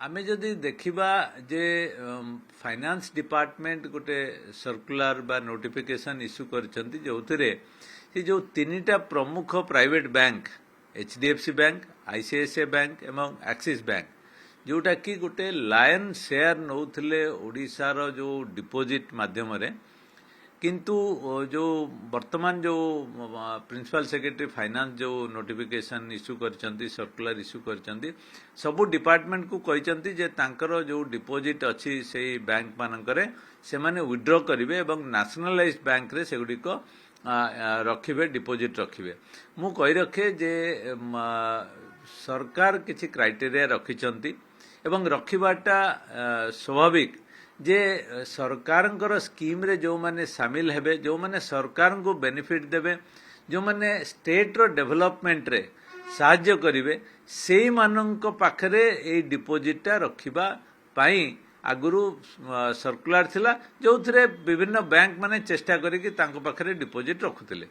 आमे जदि देखिबा जे फाइनेंस डिपार्टमेंट गोटे सर्कुलर बा नोटिफिकेशन इश्यू करछंती जोथिरे से जो तीनटा प्रमुख private bank HDFC bank ICICI bank एवं एक्सिस बैंक जोटा कि गोटे लायन शेयर नौथिले ओडिशार जो डिपोजिट माध्यम रे किंतु जो वर्तमान जो प्रिंसिपल सेक्रेटरी फाइनेंस जो नोटिफिकेशन इश्यू करछंती सर्कुलर इश्यू करछंती सबु डिपार्टमेंट को कहछंती जे तांकर जो डिपोजिट अछि से बैंक मानकरे से माने विथड्रॉ करिवे एवं नेशनलाइज्ड बैंक रे सेगुडी को रखिबे डिपोजिट रखिबे मु कहि रखे जे सरकार किछि क्राइटेरिया रखिछंती एवं रखिबाटा स्वाभाविक जे सरकार स्कीम रे जो माने शामिल हेबे जो माने सरकार को बेनिफिट देबे जो माने स्टेट रो डेवलपमेंट रे साहाय्य करिवे सेही मानक पाखरे ए डिपोजिटा रखिबा पाई आगुरु सर्कुलर थिला जोथरे विभिन्न बैंक माने चेष्टा करिकि तांको पाखरे डिपोजिट रखुतिले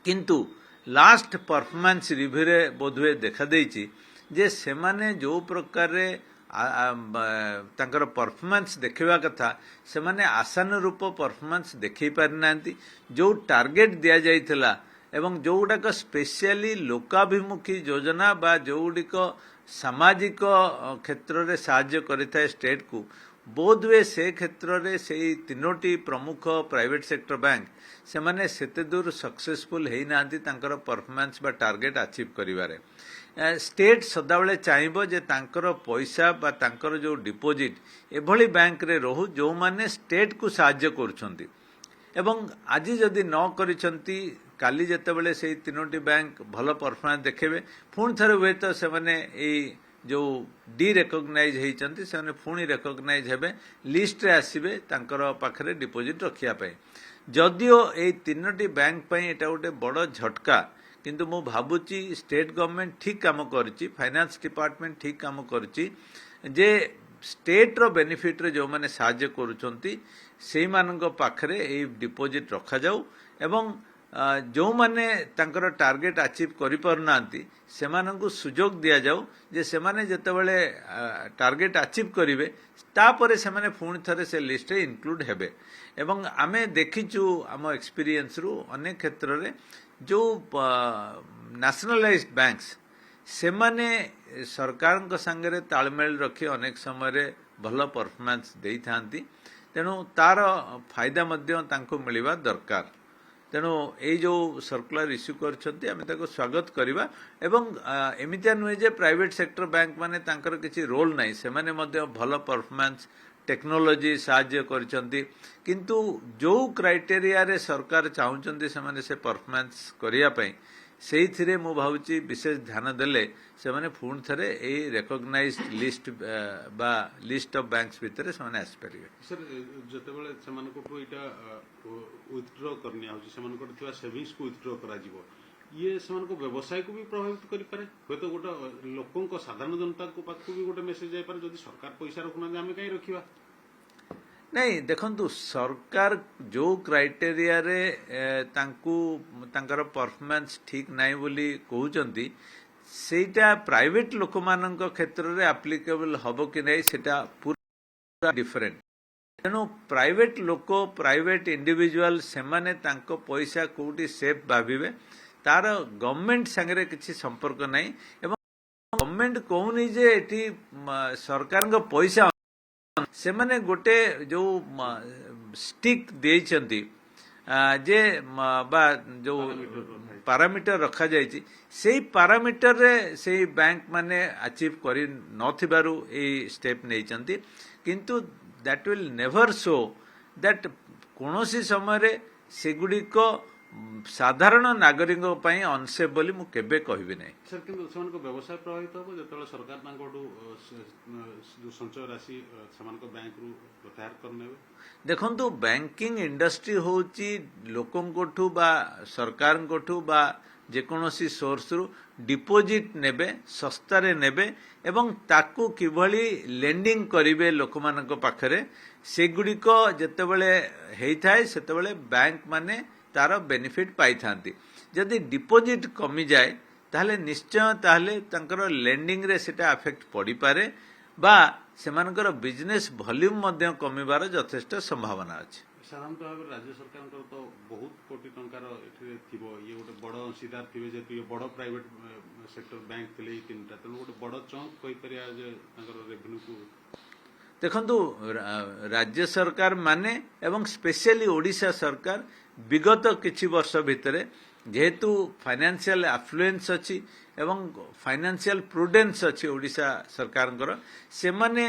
किंतु लास्ट परफॉर्मेंस रिव्यू रे बोधवे देखा देइछि जे से माने जो प्रकार रे तांकर परफॉर्मेंस देखिबा कथा से माने आशानुरूप परफॉर्मेंस देखि पारिनांती जो टार्गेट दिया जाइथिला एवं जोगुडाक स्पेशली लोकाभिमुखी योजना बा जोगुडिक सामाजिक क्षेत्र रे साहाय्य करिथाय स्टेट को बोधवे से क्षेत्र रे से तीनोटी प्रमुख प्राइवेट सेक्टर बैंक से माने सेते दूर सक्सेसफुल हेई नांती तांकर परफॉर्मेंस बा टार्गेट अचीव करिवारे स्टेट सदाबले चाहिबो जे तांकर पैसा बा तांकर जो डिपोजिट एभली बैंक रे रहू जो माने स्टेट को साहाय्य करूछंती एवं आज जदि न करिसंती काली जेतेबेले से तीनोटी बैंक भलो परफॉर्मेंस देखेबे पुणी थरे हुए तो से माने ए जो डी रिकॉग्नाइज हेइचंती से माने पुणी रिकॉग्नाइज हेबे लिस्ट रे आसीबे तांकर पाखरे डिपोजिट रखिया पे जदियो ए तीनोटी बैंक पई एटा गोटे बड़ झटका किंतु मु भाबुची स्टेट गवर्नमेंट ठीक काम करची फाइनेंस डिपार्टमेंट ठीक काम करची जे स्टेट रो बेनिफिट रे जो माने साहाय्य करूचंती सेही मानक पाखरे ए डिपोजिट रखा जाऊ एवं जो माने तांकर टार्गेट अचीव करि परनांती से मानकु सुजोग दिया जाऊ जे से माने जतेबेले टार्गेट अचीव करिवे तापरे से माने पुणी थरे से लिस्ट रे इंक्लूड हेबे एवं आमे देखिचु आम एक्सपीरियंस रु अनेक क्षेत्र रे जो नेशनलाइज्ड बैंक्स से माने सरकार संगे तालमेल रखी अनेक समय भल परफॉर्मेंस दे थांती तेणु तार फायदा मध्य तांको मिलिबा दरकार तेणु ये जो सर्कुलर इश्यू करछंती आमे ताको स्वागत करिबा एवं एमितिया नुहे जे प्राइवेट सेक्टर बैंक माने तांकर किछि रोल नाही से माने मध्य भल परफॉर्मेंस टेक्नोलोजी साहाय्य करछंती किंतु जो क्राइटेरिया रे सरकार चाहुचंती से माने से परफॉर्मेंस करिया पई सेही थिरे मु भाउची विशेष ध्यान देले से माने पुण थरे ए रिकॉग्नाइज्ड लिस्ट बा लिस्ट ऑफ बैंक्स भितरे से माने आस्पेरिवे सर जतेबेले समान को इटा विथड्रॉ करनिया होची समान को थिवा सेविंग्स को विथड्रॉ करा जिवो ये समान को व्यवसाय को भी प्रभावित करि पारे होय तो गोटे लोकन को साधारण जनता को पाखु भी गोटे मेसेज जाय पारे जदि सरकार पैसा रखुना जे हमें काई रखिबा नहीं देखंतु सरकार जो क्राइटेरिया रे तांकू तांकर परफॉर्मेंस ठीक नाही बोली कहउचंती सेटा प्राइवेट लोक मानक क्षेत्र रे एप्लीकेबल हबो कि नहीं सेटा पूरा डिफरेंट तेणु प्राइवेट लोक प्राइवेट इंडिविजुअल से माने तांको पैसा कोठी सेफ भाबिबे तार गवर्नमेंट संगे किसी संपर्क नहीं एवं गवर्नमेंट कहूनी जे एटी सरकार को पैसा से माने गोटे जो स्टिक देइचंती जे बा जो पैरामीटर रखा जायछि सेही पैरामीटर रे सेही बैंक माने अचीव करि नथिबारु ए स्टेप नेइचंती किंतु that will never show that कोनोसी समय रे सेगुडी को साधारण नागरिक पई अनसेफ बोली मु केबे कहबी नै सर किंतु समान को व्यवसाय प्रभावित हो जतले सरकार तांकोटू जो संचय राशि समान को बैंक रु प्रत्याहार करने देखंतु बैंकिंग इंडस्ट्री होची लोकन कोठू बा सरकार कोठू बा जे कोनोसी सोर्स रु डिपोजिट नेबे सस्ता रे नेबे एवं ताकू किभली लेंडिंग करिवे लोकमानक पाखरे सेगुडी को जतेबेले हेइथाय सेतेबेले बैंक माने तार बेनिफिट पाई थांती जदि डिपोजिट कमी जाए ताहले निश्चय ताहले तांकर लेंडिंग रे सेटा अफेक्ट पड़ी पारे बा सेमानकर बिजनेस वॉल्यूम मध्य कमिबार यथेष्ट संभावना अछि। साधारणतः भाव राज्य सरकार तो बहुत कोटी टंकार ये गोटे बड़ अंशीदार थे जेहतु ये बड़ प्राइवेट सेक्टर बैंक थे तीन टा तेणु गोटे बड़ चंक रेवेन्यू को देखंतु राज्य सरकार माने एवं स्पेशली ओडिशा सरकार विगत किछि वर्ष भितरे जेहेतु फाइनेंशियल एफ्लुएंस अछि एवं फाइनेंशियल प्रुडेंस अछि ओडिशा सरकारଙ୍କର सेमाने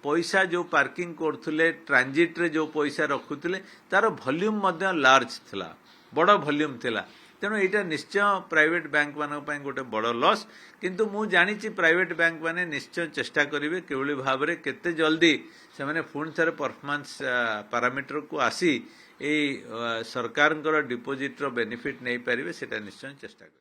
पैसा जो पार्किंग करथुले ट्रांजिट रे जो पैसा रखुथुले तार वॉल्यूम मध्य लार्ज थिला बड़ वॉल्यूम थिला तेणु एटा निश्चय प्राइवेट बैंक मान गोटे बड़ लॉस किंतु मु जानिछि प्राइवेट बैंक माने निश्चय चेष्टा करिवे केवली भाबरे केते जल्दी से माने पुणी थरे परफॉर्मेंस पैरामीटर को आसी सरकार डिपोजिट रो बेनिफिट नहीं पारिबे सेटा निश्चय चेष्टा